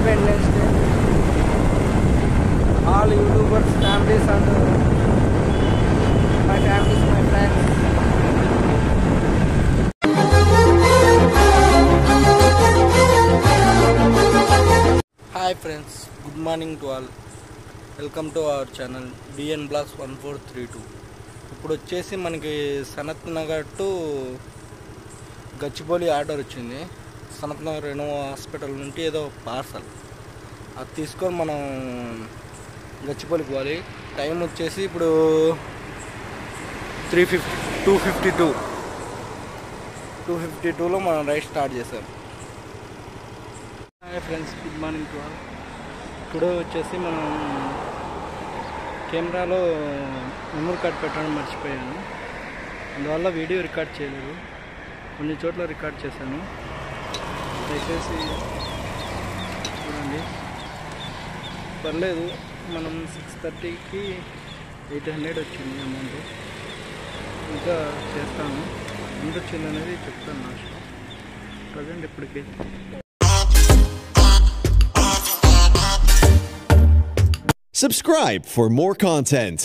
Independence Day. All YouTubers, families and my families, my friends. Hi friends, good morning to all. Welcome to our channel DN Blocks 1432. ఇప్పుడు వచ్చేసి మనకి Sanath Nagar to Gachibowli order వచ్చింది. Sanath Nagar Renault hospital నుండి ఏదో parcel అది తీసుకొని మనం గచ్చిబౌలికి పోవాలి. టైం వచ్చేసి ఇప్పుడు 252లో మనం రైడ్ స్టార్ట్ చేసాం. Hi friends, good morning to all. Today వచ్చేసి మనం కెమెరాలో మెమరీ కార్డ్ పెట్టడం మర్చిపోయాను, అందువల్ల వీడియో రికార్డ్ చేయలేదు. కొన్ని చోట్ల రికార్డ్ చేశాను, దయచేసి చూడండి. పర్లేదు, మనం 6:30కి 800 వచ్చింది అమౌంట్. ఇంకా చేస్తాను, ఎంత వచ్చింది అనేది చెప్తాను లాస్ట్. ప్రజెంట్ ఇప్పటికి Subscribe for more content.